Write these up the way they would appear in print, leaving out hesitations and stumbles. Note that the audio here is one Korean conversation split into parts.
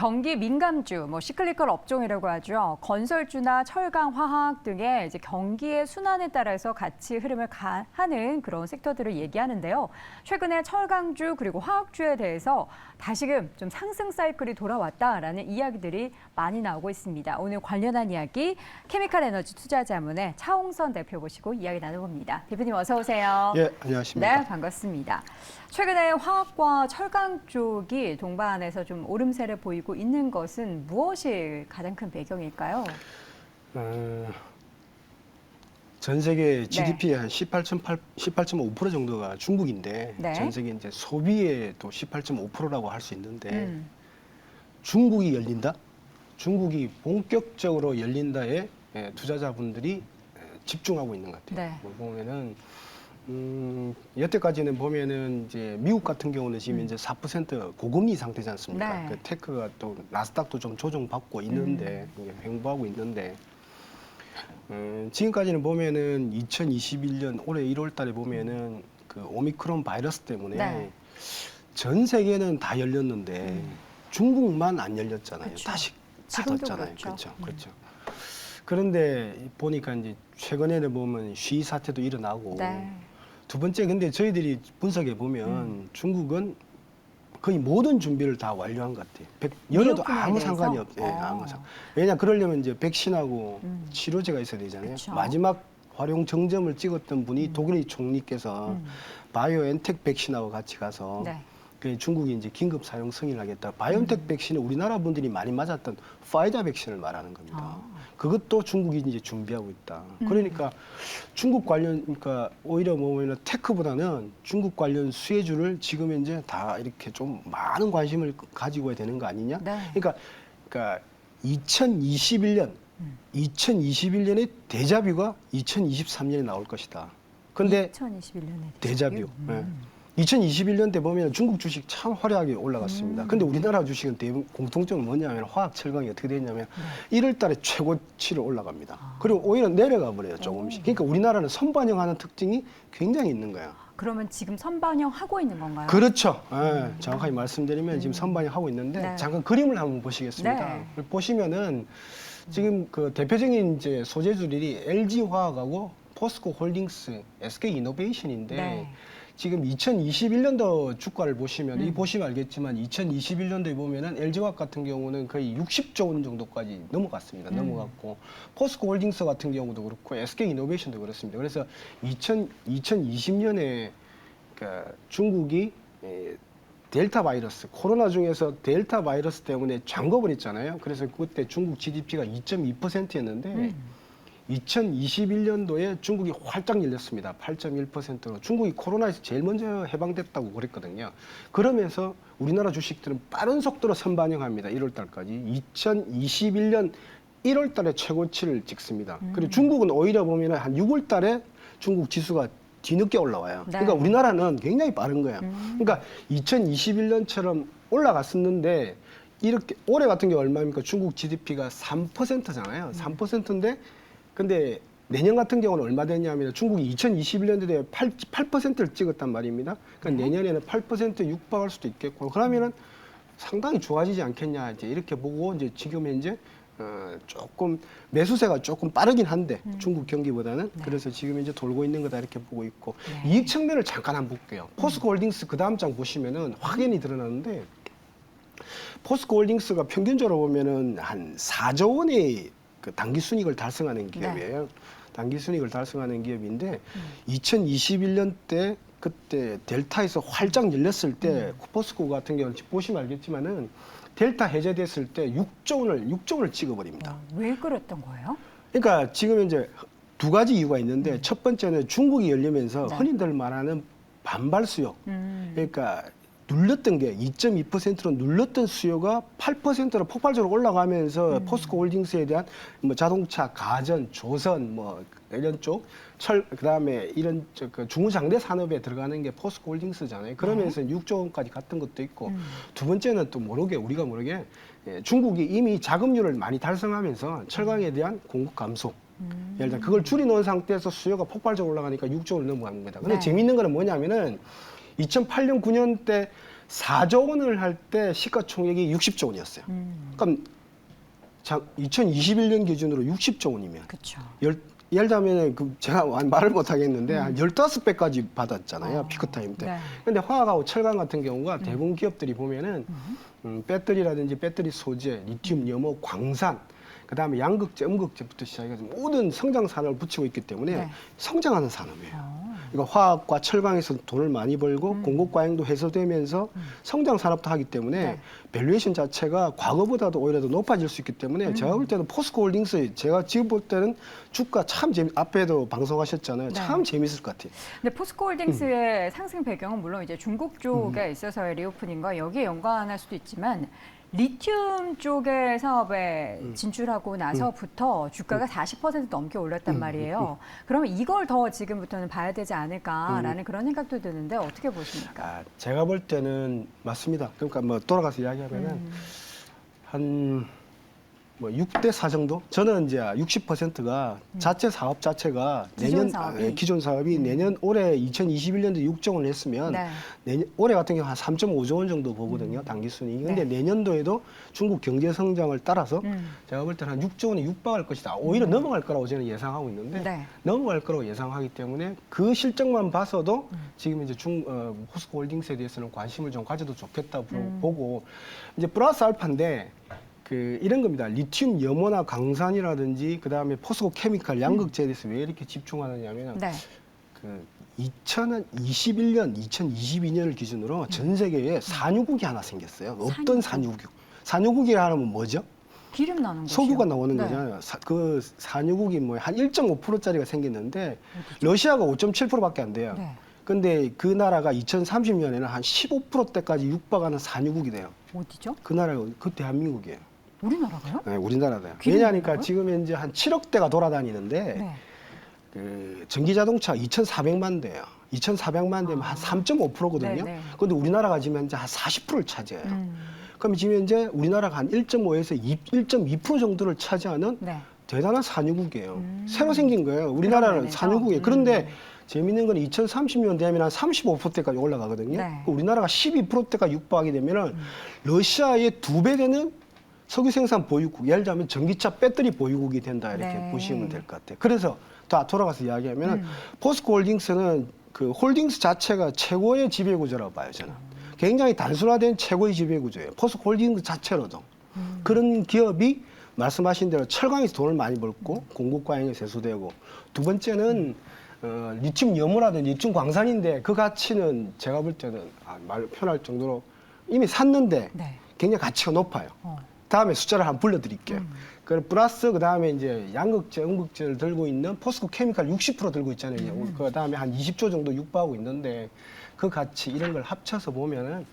경기 민감주, 시클리컬 업종이라고 하죠. 건설주나 철강, 화학 등의 이제 경기의 순환에 따라서 같이 흐름을 하는 그런 섹터들을 얘기하는데요. 최근에 철강주 그리고 화학주에 대해서 다시금 좀 상승 사이클이 돌아왔다라는 이야기들이 많이 나오고 있습니다. 오늘 관련한 이야기 케미칼 에너지 투자자문의 차홍선 대표 모시고 이야기 나눠봅니다. 대표님 어서 오세요. 예, 안녕하십니까. 네, 반갑습니다. 최근에 화학과 철강 쪽이 동반해서 좀 오름세를 보이고 있는 것은 무엇이 가장 큰 배경일까요? 전 세계 GDP의 한 18.5% 정도가 중국인데 네. 전 세계 이제 소비의 또 18.5%라고 할 수 있는데 중국이 열린다? 중국이 본격적으로 열린다에 투자자분들이 집중하고 있는 것 같아요. 네. 뭐 보면은 여태까지는 보면은 이제 미국 같은 경우는 지금 이제 4% 고금리 상태지 않습니까? 네. 그 테크가 또 나스닥도 좀 조정받고 있는데 이게 횡보하고 있는데 지금까지는 보면은 2021년 올해 1월달에 보면은 그 오미크론 바이러스 때문에 네. 전 세계는 다 열렸는데 중국만 안 열렸잖아요. 그쵸. 다시 지금도 닫았잖아요. 그렇죠. 그렇죠. 그런데 보니까 이제 최근에는 보면 시위 사태도 일어나고 네. 두 번째 근데 저희들이 분석해 보면 중국은 거의 모든 준비를 다 완료한 것 같아요. 열어도 미흡분에 아무 대해서? 상관이 없어요. 아무 상관. 왜냐 그러려면 이제 백신하고 치료제가 있어야 되잖아요. 그쵸. 마지막 활용 정점을 찍었던 분이 독일의 총리께서 바이오엔텍 백신하고 같이 가서 네. 그 중국이 이제 긴급 사용 승인을 하겠다. 바이오엔텍 백신은 우리나라 분들이 많이 맞았던 파이자 백신을 말하는 겁니다. 그것도 중국이 이제 준비하고 있다. 그러니까 중국 관련, 그러니까 오히려 뭐냐면 테크보다는 중국 관련 수혜주를 지금 이제 다 이렇게 좀 많은 관심을 가지고 해야 되는 거 아니냐? 네. 그러니까 2021년에 데자뷰가 2023년에 나올 것이다. 근데 2021년에 데자뷰. 2021년 때 보면 중국 주식 참 화려하게 올라갔습니다. 근데 우리나라 주식은 대부분 공통점은 뭐냐면 화학 철강이 어떻게 됐냐면 1월 달에 최고치를 올라갑니다. 그리고 오히려 내려가 버려요, 조금씩. 그러니까 우리나라는 선반영하는 특징이 굉장히 있는 거예요. 그러면 지금 선반영 하고 있는 건가요? 그렇죠. 정확하게 말씀드리면 지금 선반영하고 있는데 네. 잠깐 그림을 한번 보시겠습니다. 네. 보시면은 지금 그 대표적인 이제 소재주들이 LG화학하고 포스코 홀딩스, SK이노베이션인데 네. 지금 2021년도 주가를 보시면 이 보시면 알겠지만 2021년도에 보면은 LG화학 같은 경우는 거의 60조 원 정도까지 넘어갔습니다. 넘어갔고 포스코 홀딩스 같은 경우도 그렇고 SK이노베이션도 그렇습니다. 그래서 2020년에 그 중국이 델타 바이러스, 코로나 중에서 델타 바이러스 때문에 잠궈버렸잖아요. 그래서 그때 중국 GDP가 2.2%였는데 2021년도에 중국이 활짝 열렸습니다. 8.1%로. 중국이 코로나에서 제일 먼저 해방됐다고 그랬거든요. 그러면서 우리나라 주식들은 빠른 속도로 선반영합니다. 1월 달까지. 2021년 1월 달에 최고치를 찍습니다. 그리고 중국은 오히려 보면 한 6월 달에 중국 지수가 뒤늦게 올라와요. 네. 그러니까 우리나라는 굉장히 빠른 거예요. 그러니까 2021년처럼 올라갔었는데 이렇게 올해 같은 게 얼마입니까? 중국 GDP가 3%잖아요. 3%인데 근데 내년 같은 경우는 얼마 됐냐면 중국이 2021년도에 8%를 찍었단 말입니다. 그러니까 내년에는 8% 육박할 수도 있겠고 그러면은 상당히 좋아지지 않겠냐 이제 이렇게 보고 이제 지금 현재 조금 매수세가 조금 빠르긴 한데 중국 경기보다는 그래서 지금 이제 돌고 있는 거다 이렇게 보고 있고 이익 측면을 잠깐 한번 볼게요. 포스코 홀딩스 그 다음 장 보시면은 확연히 드러나는데 포스코 홀딩스가 평균적으로 보면은 한 4조 원의 그 단기 순이익을 달성하는 기업이에요. 단기 순이익을 달성하는 기업인데 2021년 때 그때 델타에서 활짝 열렸을 때 포스코 같은 경우는 보시면 알겠지만은 델타 해제됐을 때 6조 원을 찍어버립니다. 왜 그랬던 거예요? 그러니까 지금 이제 두 가지 이유가 있는데 첫 번째는 중국이 열리면서 흔히들 말하는 반발 수요. 그러니까 눌렸던 게 2.2%로 눌렸던 수요가 8%로 폭발적으로 올라가면서 포스코 홀딩스에 대한 뭐 자동차, 가전, 조선 뭐 이런 쪽, 그다음에 이런 그 중장대 산업에 들어가는 게 포스코 홀딩스잖아요. 그러면서 6조 원까지 갔던 것도 있고 두 번째는 또 우리가 모르게 중국이 이미 자금률을 많이 달성하면서 철강에 대한 공급 감소. 예를 들어 그걸 줄여놓은 상태에서 수요가 폭발적으로 올라가니까 6조 원을 넘어간 겁니다. 근데 재미있는 거는 뭐냐면은 2008년, 9년 때 4조 원을 할 때 시가총액이 60조 원이었어요. 그럼 2021년 기준으로 60조 원이면 그렇죠. 예를 들면 제가 말을 못 하겠는데 한 15배까지 받았잖아요. 피크타임 때. 네. 근데 화학하고 철강 같은 경우가 대부분 기업들이 보면은 배터리라든지 배터리 소재, 리튬, 염호, 광산, 그다음에 양극재, 음극재부터 시작해서 모든 성장 산업을 붙이고 있기 때문에 네. 성장하는 산업이에요. 그러니까 화학과 철강에서 돈을 많이 벌고 공급 과잉도 해소되면서 성장 산업도 하기 때문에 네. 밸류에이션 자체가 과거보다도 오히려 더 높아질 수 있기 때문에 제가 볼 때는 포스코홀딩스 제가 지금 볼 때는 주가 참 앞에도 방송하셨잖아요. 네. 참 재밌을 것 같아요. 근데 포스코홀딩스의 상승 배경은 물론 이제 중국 쪽에 있어서의 리오프닝과 여기에 연관할 수도 있지만 리튬 쪽의 사업에 진출하고 나서부터 주가가 40% 넘게 올랐단 말이에요. 그러면 이걸 더 지금부터는 봐야 되지 않을까라는 그런 생각도 드는데 어떻게 보십니까? 제가 볼 때는 맞습니다. 그러니까 뭐 돌아가서 이야기하면은 한 뭐 6대 4 정도? 저는 이제 60%가 자체 사업 자체가 기존 사업이 내년 올해 2021년도에 6조 원을 했으면 네. 올해 같은 경우 한 3.5조 원 정도 보거든요. 당기 순이익이. 근데 내년도에도 중국 경제 성장을 따라서 제가 볼 때는 한 6조 원에 육박할 것이다. 오히려 넘어갈 거라고 저는 예상하고 있는데 네. 넘어갈 거라고 예상하기 때문에 그 실적만 봐서도 지금 이제 포스코홀딩스에 대해서는 관심을 좀 가져도 좋겠다 보고 이제 플러스 알파인데 이런 겁니다. 리튬, 염호나 강산이라든지 그다음에 포스코 케미칼, 양극재에 대해서 왜 이렇게 집중하느냐면 네. 2021년, 2022년을 기준으로 전 세계에 산유국이 하나 생겼어요. 없던 산유국. 산유국이라 하면 뭐죠? 기름 나는 거죠. 석유가 나오는 네. 거잖아요. 그 산유국이 뭐 한 1.5%짜리가 생겼는데 러시아가 5.7%밖에 안 돼요. 네. 근데 그 나라가 2030년에는 한 15%대까지 육박하는 산유국이 돼요. 어디죠? 그 나라가 그 대한민국이에요. 우리나라가요? 네, 우리나라다. 기름이 왜냐하니까 나와요? 지금 현재 한 7억 대가 돌아다니는데 네. 전기 자동차 2,400만 대예요. 2,400만 대면 한 3.5%거든요. 네, 네. 그런데 우리나라가 지금 현재 한 40%를 차지해요. 그럼 지금 현재 우리나라가 한 1.5에서 1.2% 정도를 차지하는 네. 대단한 산유국이에요. 새로 생긴 거예요. 우리나라는 면에서? 산유국이에요. 그런데 재미있는 건 2030년 되면 한 35%대까지 올라가거든요. 네. 우리나라가 12%대가 육박하게 되면은 러시아의 2배 되는 석유 생산 보유국, 예를 들면 전기차 배터리 보유국이 된다 이렇게 네. 보시면 될 것 같아요. 그래서 다 돌아가서 이야기하면은 포스코홀딩스는 그 홀딩스 자체가 최고의 지배구조라고 봐요 저는. 굉장히 단순화된 최고의 지배구조예요. 포스코홀딩스 자체로도 그런 기업이 말씀하신 대로 철강에서 돈을 많이 벌고 공급 과잉이 세수되고 두 번째는 리튬 염호라든지 리튬 광산인데 그 가치는 제가 볼 때는 말 표현할 정도로 이미 샀는데 네. 굉장히 가치가 높아요. 다음에 숫자를 한번 불러드릴게요. 그 플러스 그 다음에 이제 양극재, 음극재를 들고 있는 포스코 케미칼 60% 들고 있잖아요. 그 다음에 한 20조 정도 육박하고 있는데 그 가치 이런 걸 합쳐서 보면은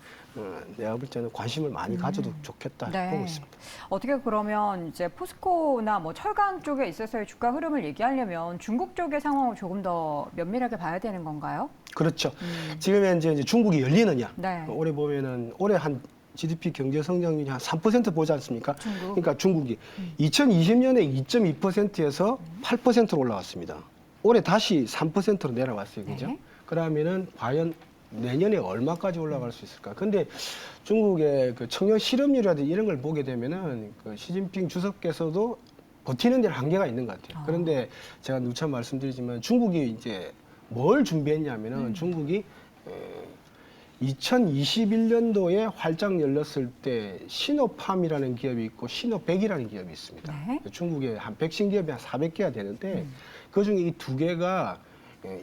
내가 볼 때는 관심을 많이 가져도 좋겠다 네. 보고 있습니다. 어떻게 그러면 이제 포스코나 뭐 철강 쪽에 있어서의 주가 흐름을 얘기하려면 중국 쪽의 상황을 조금 더 면밀하게 봐야 되는 건가요? 그렇죠. 지금 현재 이제 중국이 열리느냐. 네. 올해 보면은 올해 한 GDP 경제 성장률이 한 3% 보지 않습니까? 중국. 그러니까 중국이 2020년에 2.2%에서 8%로 올라왔습니다. 올해 다시 3%로 내려왔어요. 그죠? 네. 그러면은 과연 내년에 얼마까지 올라갈 수 있을까? 근데 중국의 그 청년 실업률이라든지 이런 걸 보게 되면은 그 시진핑 주석께서도 버티는 데는 한계가 있는 것 같아요. 그런데 제가 누차 말씀드리지만 중국이 이제 뭘 준비했냐면은 중국이 2021년도에 활짝 열렸을 때 시노팜이라는 기업이 있고 시노백이라는 기업이 있습니다. 네. 중국에 한 백신 기업이 한 400개가 되는데 그중에 이 두 개가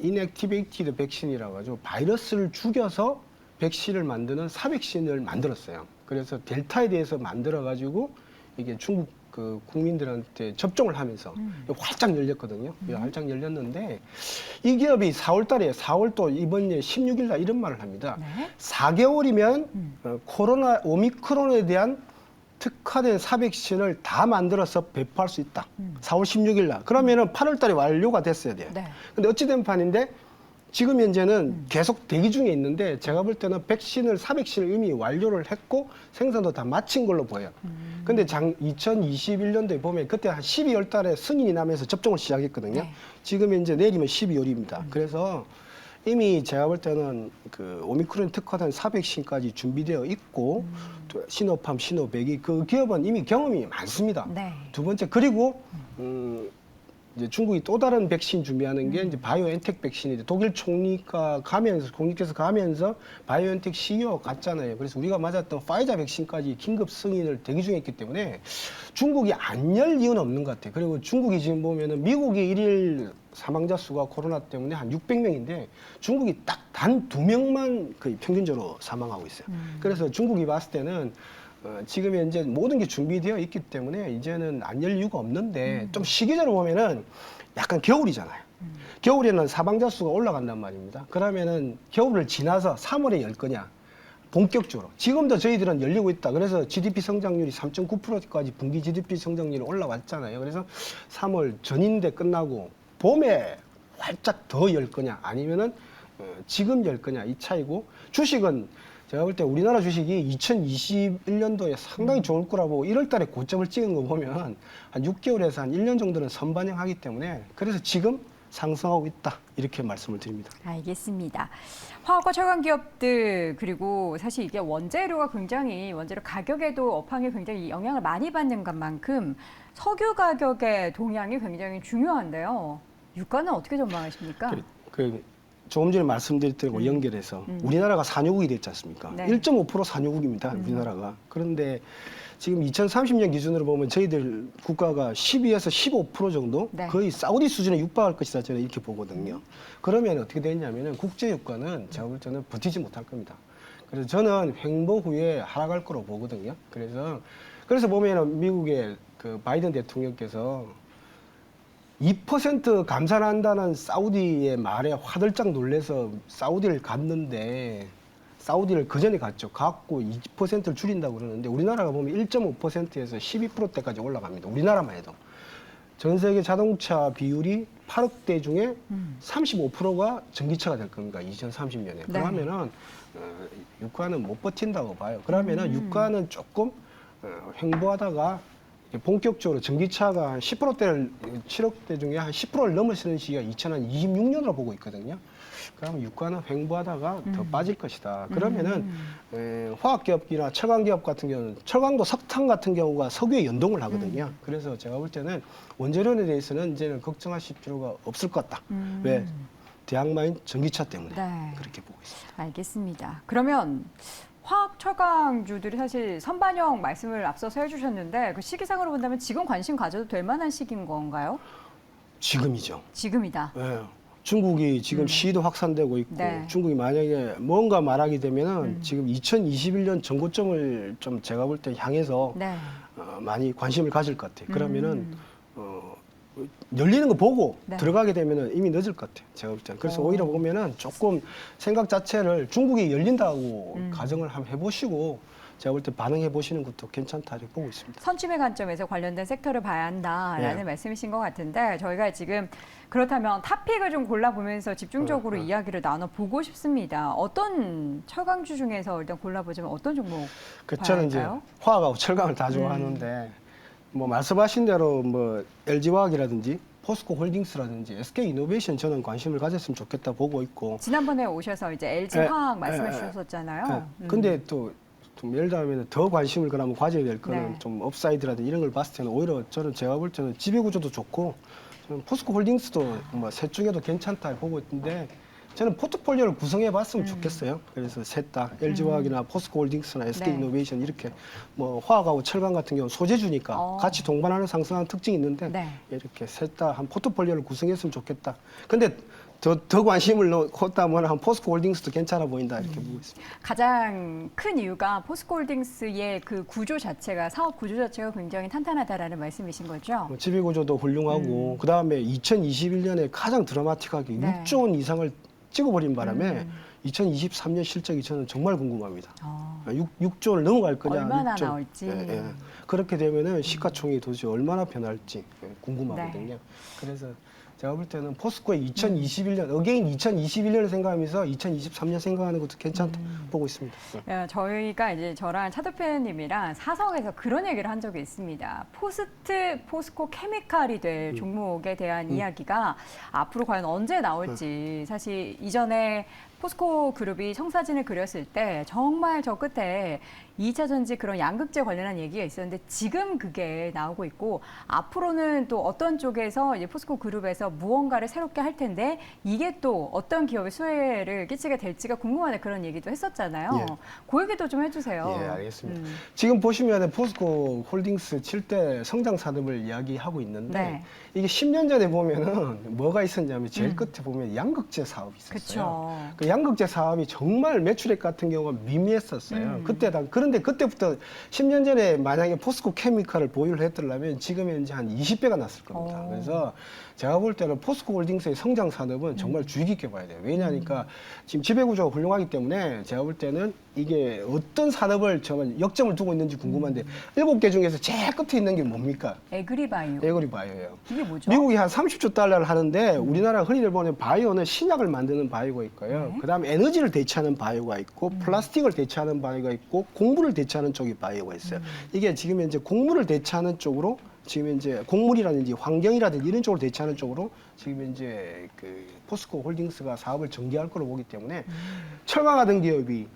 인액티베이티드 백신이라고 하죠. 바이러스를 죽여서 백신을 만드는 사백신을 만들었어요. 그래서 델타에 대해서 만들어가지고 이게 중국 그 국민들한테 접종을 하면서 활짝 열렸거든요. 활짝 열렸는데 이 기업이 4월 달에 4월 또 이번 년 16일 날 이런 말을 합니다. 네. 4개월이면 코로나 오미크론에 대한 특화된 사백신을 다 만들어서 배포할 수 있다. 4월 16일 날. 그러면은 8월 달에 완료가 됐어야 돼요. 네. 근데 근데 어찌된 판인데 지금 현재는 계속 대기 중에 있는데 제가 볼 때는 백신을 사백신을 이미 완료를 했고 생산도 다 마친 걸로 보여요. 근데 2021년도에 보면 그때 한 12월 달에 승인이 나면서 접종을 시작했거든요. 네. 지금 현재 내일이면 12월입니다. 그래서 이미 제가 볼 때는 그 오미크론 특화된 4백신까지 준비되어 있고 또 시노팜, 시노백이 그 기업은 이미 경험이 많습니다. 네. 두 번째 그리고 이제 중국이 또 다른 백신 준비하는 게 이제 바이오엔텍 백신인데 독일 총리가 가면서 총리께서 가면서 바이오엔텍 CEO 갔잖아요. 그래서 우리가 맞았던 파이자 백신까지 긴급 승인을 대기 중에 있기 때문에 중국이 안 열 이유는 없는 것 같아요. 그리고 중국이 지금 보면은 미국이 일일 사망자 수가 코로나 때문에 한 600명인데 중국이 딱 단 2명만 거의 평균적으로 사망하고 있어요. 그래서 중국이 봤을 때는 지금 현재 모든 게 준비되어 있기 때문에 이제는 안 열 이유가 없는데 좀 시기적으로 보면은 약간 겨울이잖아요. 겨울에는 사망자 수가 올라간단 말입니다. 그러면은 겨울을 지나서 3월에 열 거냐? 본격적으로. 지금도 저희들은 열리고 있다. 그래서 GDP 성장률이 3.9%까지 분기 GDP 성장률이 올라왔잖아요. 그래서 3월 전인데 끝나고 봄에 활짝 더 열 거냐? 아니면은 지금 열 거냐? 이 차이고 주식은 제가 볼 때 우리나라 주식이 2021년도에 상당히 좋을 거라고 1월 달에 고점을 찍은 거 보면 한 6개월에서 한 1년 정도는 선반영하기 때문에 그래서 지금 상승하고 있다. 이렇게 말씀을 드립니다. 알겠습니다. 화학과 철강 기업들 그리고 사실 이게 원재료 가격에도 업황에 굉장히 영향을 많이 받는 것만큼 석유 가격의 동향이 굉장히 중요한데요. 유가는 어떻게 전망하십니까? 조금 전에 말씀드렸던 연결해서 우리나라가 산유국이 됐지 않습니까? 네. 1.5% 산유국입니다. 우리나라가. 그런데 지금 2030년 기준으로 보면 저희들 국가가 12에서 15% 정도 네. 거의 사우디 수준에 육박할 것이다 저는 이렇게 보거든요. 그러면 어떻게 되냐면은 국제 유가는 제가 볼 때는 버티지 못할 겁니다. 그래서 저는 횡보 후에 하락할 거로 보거든요. 그래서 보면은 미국의 그 바이든 대통령께서 2% 감산한다는 사우디의 말에 화들짝 놀래서 사우디를 갔는데 사우디를 그 전에 갔죠. 갔고 2%를 줄인다고 그러는데 우리나라가 보면 1.5%에서 12%대까지 올라갑니다. 우리나라만 해도. 전 세계 자동차 비율이 8억 대 중에 35%가 전기차가 될 겁니다. 2030년에. 네. 그러면은 유가는 못 버틴다고 봐요. 그러면은 유가는 조금 횡보하다가 본격적으로 전기차가 한 10%대를 7억대 중에 한 10%를 넘어서는 시기가 2026년으로 보고 있거든요. 그러면 유가는 횡보하다가 더 빠질 것이다. 그러면은 화학기업이나 철강기업 같은 경우는 철강도 석탄 같은 경우가 석유에 연동을 하거든요. 그래서 제가 볼 때는 원재료에 대해서는 이제는 걱정하실 필요가 없을 것 같다. 왜? 대항마인 전기차 때문에 네. 그렇게 보고 있습니다. 알겠습니다. 그러면 화학 철강주들이 사실 선반영 말씀을 앞서서 해주셨는데 그 시기상으로 본다면 지금 관심 가져도 될 만한 시기인 건가요? 지금이죠. 지금이다. 네. 중국이 지금 시도 확산되고 있고 네. 중국이 만약에 뭔가 말하게 되면은 지금 2021년 전고점을 좀 제가 볼 때 향해서 네. 많이 관심을 가질 것 같아요. 그러면은 열리는 거 보고 네. 들어가게 되면은 이미 늦을 것 같아요. 제가 볼 때는. 그래서 오히려 보면은 조금 생각 자체를 중국이 열린다고 가정을 한번 해보시고 제가 볼 때 반응해 보시는 것도 괜찮다 이렇게 보고 있습니다. 선침의 관점에서 관련된 섹터를 봐야 한다라는 네. 말씀이신 것 같은데 저희가 지금 그렇다면 탑픽을 좀 골라보면서 집중적으로 이야기를 나눠보고 싶습니다. 어떤 철강주 중에서 일단 골라보자면 어떤 종목 저는 이제 봐야 할까요? 화학하고 철강을 다 좋아하는데 뭐 말씀하신 대로 뭐 LG화학이라든지 포스코 홀딩스라든지 SK 이노베이션 저는 관심을 가졌으면 좋겠다 보고 있고. 지난번에 오셔서 이제 LG 화학 말씀해 주셨었잖아요. 근데 또 좀 예를 들면 더 관심을 그러면 가져야 될 거는 네. 좀 업사이드라든지 이런 걸 봤을 때는 오히려 저는 제가 볼 때는 지배구조도 좋고 저는 포스코 홀딩스도 뭐 셋 중에도 괜찮다 보고 있는데 저는 포트폴리오를 구성해 봤으면 좋겠어요. 그래서 셋 다 LG화학이나 포스코 홀딩스나 SK 네. 이노베이션 이렇게 뭐 화학하고 철강 같은 경우는 소재주니까 같이 동반하는 상승하는 특징이 있는데 네. 이렇게 셋 다 한 포트폴리오를 구성했으면 좋겠다. 근데 더 관심을 놓았다면 한 포스코 홀딩스도 괜찮아 보인다 이렇게 보고 있습니다. 가장 큰 이유가 포스코홀딩스의 그 구조 자체가 사업 구조 자체가 굉장히 탄탄하다라는 말씀이신 거죠? 뭐 지배구조도 훌륭하고 그 다음에 2021년에 가장 드라마틱하게 네. 6조 원 이상을 찍어버린 바람에 2023년 실적이 저는 정말 궁금합니다. 6조를 넘어갈 거냐? 얼마나 6조. 나올지. 그렇게 되면은 시가총액이 도대체 얼마나 변할지 궁금하거든요. 네. 그래서 제가 볼 때는 포스코의 2021년, 어게인 2021년을 생각하면서 2023년 생각하는 것도 괜찮다 보고 있습니다. 네, 저희가 이제 저랑 차 대표님이랑 사석에서 그런 얘기를 한 적이 있습니다. 포스트 포스코 케미칼이 될 종목에 대한 이야기가 앞으로 과연 언제 나올지 사실 이전에 포스코 그룹이 청사진을 그렸을 때 정말 저 끝에 2차 전지 그런 양극재 관련한 얘기가 있었는데 지금 그게 나오고 있고 앞으로는 또 어떤 쪽에서 이제 포스코 그룹에서 무언가를 새롭게 할 텐데 이게 또 어떤 기업에 수혜를 끼치게 될지가 궁금하네 그런 얘기도 했었잖아요. 예. 그 얘기도 좀 해주세요. 예, 알겠습니다. 지금 보시면 포스코 홀딩스 7대 성장 산업을 이야기하고 있는데 네. 이게 10년 전에 보면은 뭐가 있었냐면 제일 끝에 보면 양극재 사업이 있었어요. 그렇죠. 그 양극재 사업이 정말 매출액 같은 경우가 미미했었어요. 그런데 그때부터 10년 전에 만약에 포스코 케미칼을 보유를 했더라면 지금 현재 한 20배가 났을 겁니다. 오. 그래서 제가 볼 때는 포스코 홀딩스의 성장 산업은 정말 주의 깊게 봐야 돼요. 왜냐하니까 지금 지배구조가 훌륭하기 때문에 제가 볼 때는 이게 어떤 산업을 정말 역점을 두고 있는지 궁금한데 7개 중에서 제일 끝에 있는 게 뭡니까? 에그리바이오. 에그리바이오예요. 이게 뭐죠? 미국이 한 30조 달러를 하는데 우리나라 흔히들 보는 바이오는 신약을 만드는 바이오가 있고요. 네. 그다음에 에너지를 대체하는 바이오가 있고 플라스틱을 대체하는 바이오가 있고 곡물을 대체하는 쪽이 바이오가 있어요. 이게 지금 현재 곡물을 대체하는 쪽으로 지금 이제 곡물이라든지 환경이라든지 이런 쪽으로 대체하는 쪽으로 지금 이제 그 포스코 홀딩스가 사업을 전개할 거로 보기 때문에 철강하던 기업이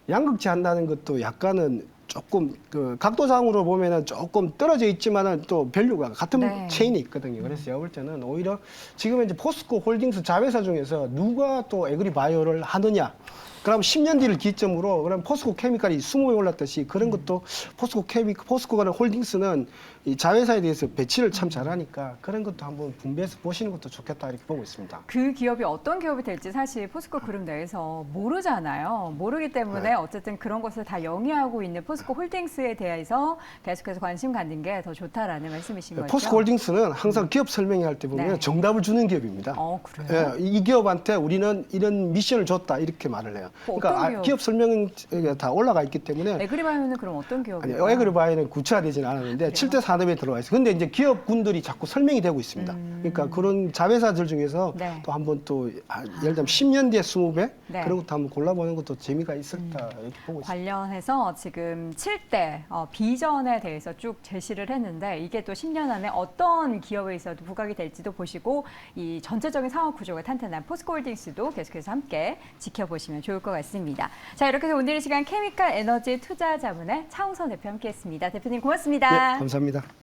양극재 한다는 것도 약간은 조금 그 각도상으로 보면은 조금 떨어져 있지만은 또 밸류가 같은 네. 체인이 있거든요. 그래서 제가 볼 때는 오히려 지금 이제 포스코 홀딩스 자회사 중에서 누가 또 에그리바이오를 하느냐. 그럼 10년 뒤를 기점으로 그럼 포스코 케미칼이 20배 올랐듯이 그런 것도 포스코가 홀딩스는 이 자회사에 대해서 배치를 참 잘하니까 그런 것도 한번 분배해서 보시는 것도 좋겠다 이렇게 보고 있습니다. 그 기업이 어떤 기업이 될지 사실 포스코 그룹 내에서 모르잖아요. 모르기 때문에 네. 어쨌든 그런 것을 다 영위하고 있는 포스코 홀딩스에 대해서 계속해서 관심 갖는 게 더 좋다라는 말씀이신 거죠? 포스코 홀딩스는 항상 기업 설명회할 때 보면 네. 정답을 주는 기업입니다. 그래요? 예, 이 기업한테 우리는 이런 미션을 줬다 이렇게 말을 해요. 어떤 기업? 기업 설명이 다 올라가 있기 때문에 에그리바이오는 그럼 어떤 아니, 기업이에요? 에그리바이오는 구체화되지는 않았는데 7대 산업에 들어와 있어요. 근데 이제 기업군들이 자꾸 설명이 되고 있습니다. 그러니까 그런 자회사들 중에서 네. 또 한번 또 예를 들면 10년 뒤에 20배 네. 그런 것도 한번 골라보는 것도 재미가 있을까 이렇게 보고 있습니다. 관련해서 지금 7대 비전에 대해서 쭉 제시를 했는데 이게 또 10년 안에 어떤 기업에 있어도 부각이 될지도 보시고 이 전체적인 상업 구조가 탄탄한 포스코홀딩스도 계속해서 함께 지켜보시면 좋을 것 같습니다. 자, 이렇게 해서 오늘 이 시간 케미칼 에너지 투자 자문의 차홍선 대표 함께했습니다. 대표님 고맙습니다. 네, 감사합니다.